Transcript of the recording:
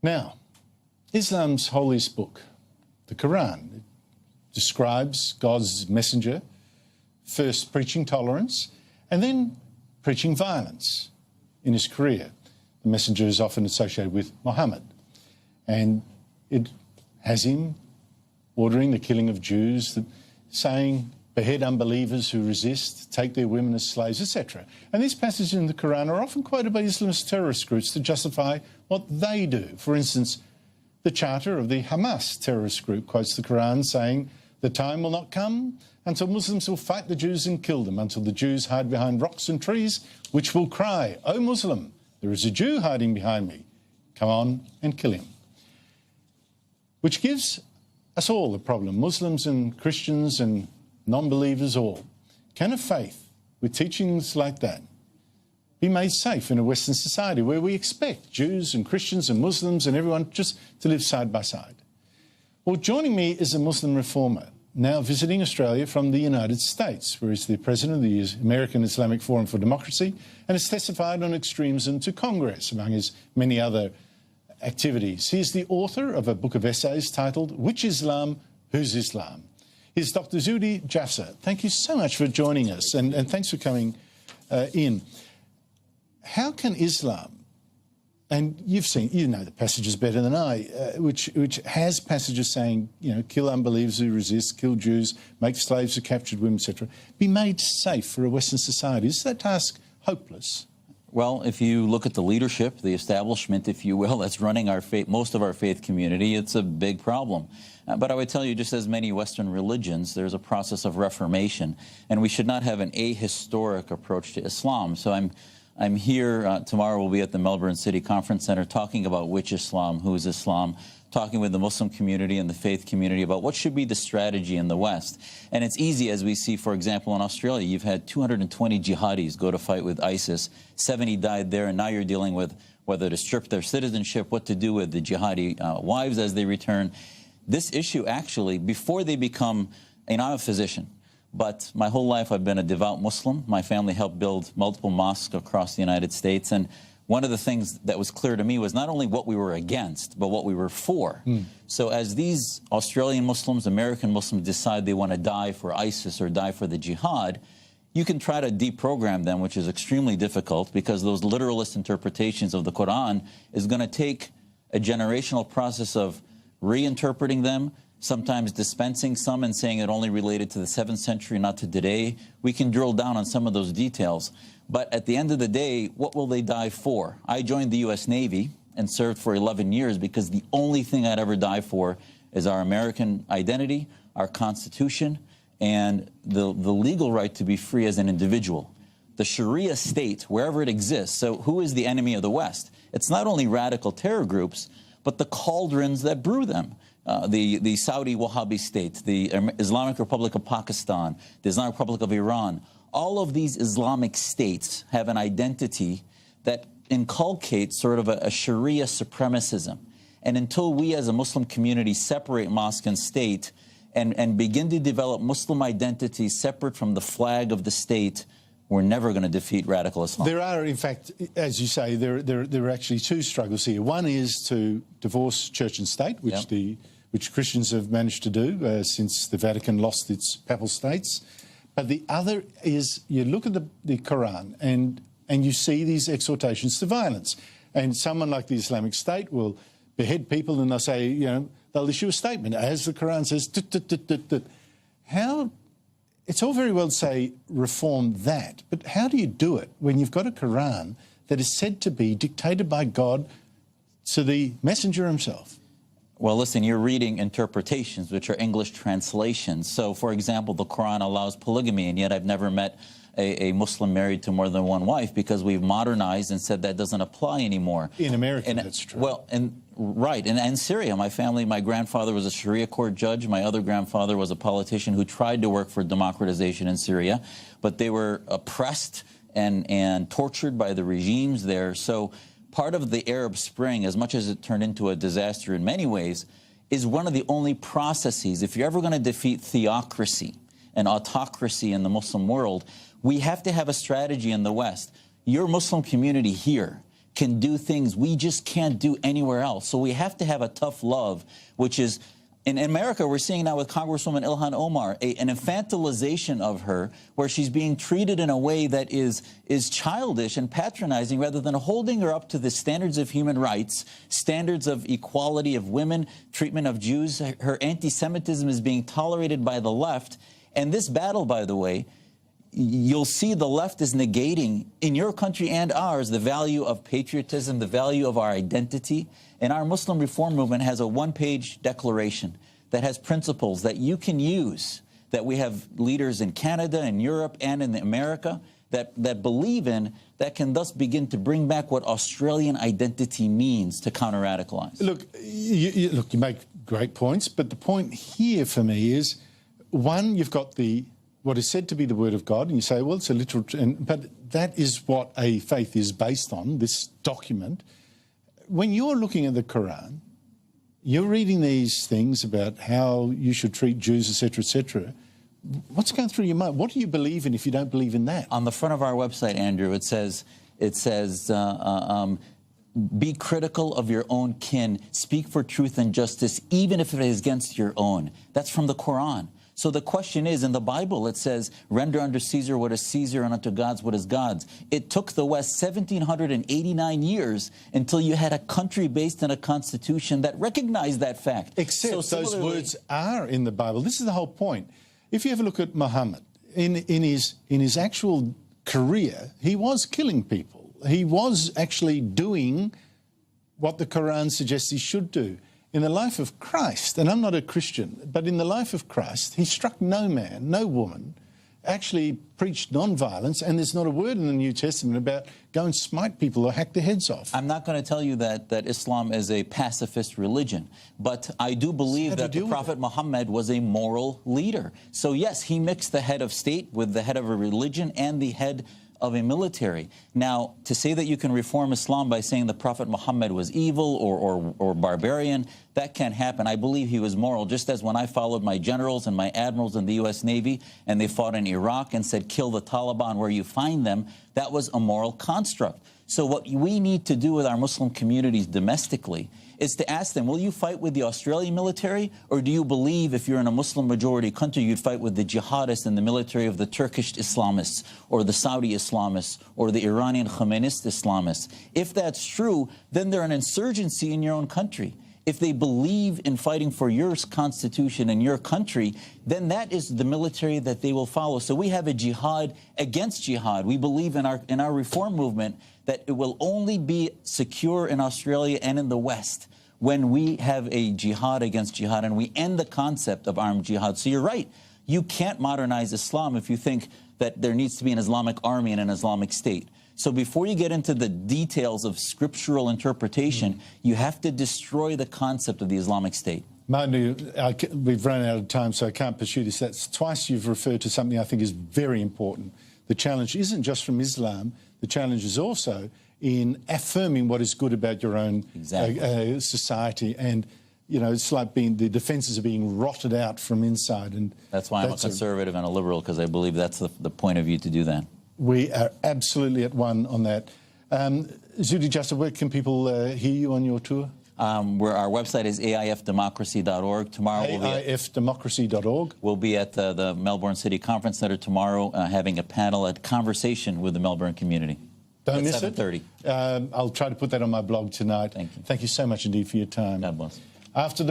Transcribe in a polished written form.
Now, Islam's holiest book, the Quran, it describes God's messenger first preaching tolerance and then preaching violence in his career. The messenger is often associated with Muhammad, and it has him ordering the killing of Jews, saying, behead unbelievers who resist, take their women as slaves, etc. And these passages in the Quran are often quoted by Islamist terrorist groups to justify what they do. For instance, the charter of the Hamas terrorist group quotes the Quran saying, the time will not come until Muslims will fight the Jews and kill them, until the Jews hide behind rocks and trees, which will cry, O Muslim, there is a Jew hiding behind me. Come on and kill him. Which gives us all a problem, Muslims and Christians and non-believers all. Can a faith with teachings like that be made safe in a Western society where we expect Jews and Christians and Muslims and everyone just to live side by side? Well, joining me is a Muslim reformer, now visiting Australia from the United States, where he's the president of the American Islamic Forum for Democracy and has testified on extremism to Congress, among his many other activities. He's the author of a book of essays titled, Which Islam? Whose Islam? He's Dr. Zuhdi Jasser. Thank you so much for joining us, and thanks for coming in. How can Islam, and you know the passages better than I, which has passages saying, you know, kill unbelievers who resist, kill Jews, make slaves of captured women, etc., be made safe for a Western society? Is that task hopeless? Well, if you look at the leadership, the establishment, if you will, that's running our faith, most of our faith community, it's a big problem. But I would tell you, just as many Western religions, there's a process of reformation, and we should not have an ahistoric approach to Islam. So I'm here, tomorrow we'll be at the Melbourne City Conference Centre talking about which Islam, who's Islam, talking with the Muslim community and the faith community about what should be the strategy in the West. And it's easy, as we see, for example, in Australia, you've had 220 jihadis go to fight with ISIS, 70 died there, and now you're dealing with whether to strip their citizenship, what to do with the jihadi wives as they return. This issue actually, before they become, and I'm a physician, but my whole life I've been a devout Muslim. My family helped build multiple mosques across the United States, and one of the things that was clear to me was not only what we were against, but what we were for. So as these Australian Muslims, American Muslims decide they want to die for ISIS or die for the jihad, you can try to deprogram them, which is extremely difficult because those literalist interpretations of the Quran is going to take a generational process of reinterpreting them, sometimes dispensing some and saying it only related to the 7th century, not to today. We can drill down on some of those details. But at the end of the day, what will they die for? I joined the U.S. Navy and served for 11 years because the only thing I'd ever die for is our American identity, our Constitution, and the legal right to be free as an individual. The Sharia state, wherever it exists, so who is the enemy of the West? It's not only radical terror groups, but the cauldrons that brew them. The Saudi Wahhabi state, the Islamic Republic of Pakistan, the Islamic Republic of Iran, all of these Islamic states have an identity that inculcates sort of a Sharia supremacism. And until we as a Muslim community separate mosque and state and begin to develop Muslim identity separate from the flag of the state, we're never going to defeat radical Islam. There are, in fact, as you say, there are actually two struggles here. One is to divorce church and state, which Christians have managed to do since the Vatican lost its papal states. But the other is you look at the Quran and you see these exhortations to violence. And someone like the Islamic State will behead people and they'll say, you know, they'll issue a statement, as the Quran says, How? It's all very well to say reform that, but how do you do it when you've got a Quran that is said to be dictated by God to the messenger himself? Well, listen, you're reading interpretations, which are English translations. So, for example, the Quran allows polygamy, and yet I've never met a Muslim married to more than one wife because we've modernized and said that doesn't apply anymore. In America, that's true. Well, right, and Syria, my family, my grandfather was a Sharia court judge. My other grandfather was a politician who tried to work for democratization in Syria, but they were oppressed and tortured by the regimes there. So part of the Arab Spring, as much as it turned into a disaster in many ways, is one of the only processes. If you're ever going to defeat theocracy and autocracy in the Muslim world, we have to have a strategy in the West. Your Muslim community here can do things we just can't do anywhere else. So we have to have a tough love, which is, in America, we're seeing now with Congresswoman Ilhan Omar, an infantilization of her, where she's being treated in a way that is childish and patronizing, rather than holding her up to the standards of human rights, standards of equality of women, treatment of Jews. Her anti-Semitism is being tolerated by the left. And this battle, by the way, you'll see the left is negating, in your country and ours, the value of patriotism, the value of our identity. And our Muslim Reform Movement has a one-page declaration that has principles that you can use, that we have leaders in Canada and Europe and in America that believe in, that can thus begin to bring back what Australian identity means to counter-radicalize. Look, you make great points, but the point here for me is, one, you've got what is said to be the Word of God, and you say, well, it's a literal, but that is what a faith is based on, this document. When you're looking at the Quran, you're reading these things about how you should treat Jews, etc., etc. What's going through your mind? What do you believe in if you don't believe in that? On the front of our website, Andrew, it says, be critical of your own kin, speak for truth and justice, even if it is against your own. That's from the Quran. So the question is, in the Bible, it says, render unto Caesar what is Caesar and unto God's what is God's. It took the West 1,789 years until you had a country based on a constitution that recognized that fact. Except those words are in the Bible. This is the whole point. If you ever look at Muhammad, in his actual career, he was killing people. He was actually doing what the Quran suggests he should do. In the life of Christ, and I'm not a Christian, but in the life of Christ, he struck no man, no woman, actually preached non-violence, and there's not a word in the New Testament about go and smite people or hack their heads off. I'm not going to tell you that Islam is a pacifist religion, but I do believe that the Prophet Muhammad was a moral leader. So yes, he mixed the head of state with the head of a religion and the head of a military. Now, to say that you can reform Islam by saying the Prophet Muhammad was evil or barbarian, that can't happen. I believe he was moral, just as when I followed my generals and my admirals in the U.S. Navy and they fought in Iraq and said, kill the Taliban where you find them, that was a moral construct. So what we need to do with our Muslim communities domestically is to ask them, will you fight with the Australian military, or do you believe if you're in a Muslim-majority country, you'd fight with the jihadists in the military of the Turkish Islamists, or the Saudi Islamists, or the Iranian Khamenist Islamists? If that's true, then they're an insurgency in your own country. If they believe in fighting for your constitution in your country, then that is the military that they will follow. So we have a jihad against jihad. We believe in our reform movement that it will only be secure in Australia and in the West when we have a jihad against jihad and we end the concept of armed jihad. So you're right. You can't modernize Islam if you think that there needs to be an Islamic army and an Islamic state. So before you get into the details of scriptural interpretation, you have to destroy the concept of the Islamic State. Martin, we've run out of time, so I can't pursue this. That's twice you've referred to something I think is very important. The challenge isn't just from Islam. The challenge is also in affirming what is good about your own society. And, you know, it's like the defences are being rotted out from inside. And that's why I'm a conservative and a liberal, because I believe that's the point of view to do that. We are absolutely at one on that. Zuhdi Jasser, where can people hear you on your tour? Our website is aifdemocracy.org. Tomorrow aifdemocracy.org. We'll be at the Melbourne City Conference Center tomorrow, having a panel, a conversation with the Melbourne community. Don't miss it. 7:30. I'll try to put that on my blog tonight. Thank you. Thank you so much indeed for your time. God bless. After the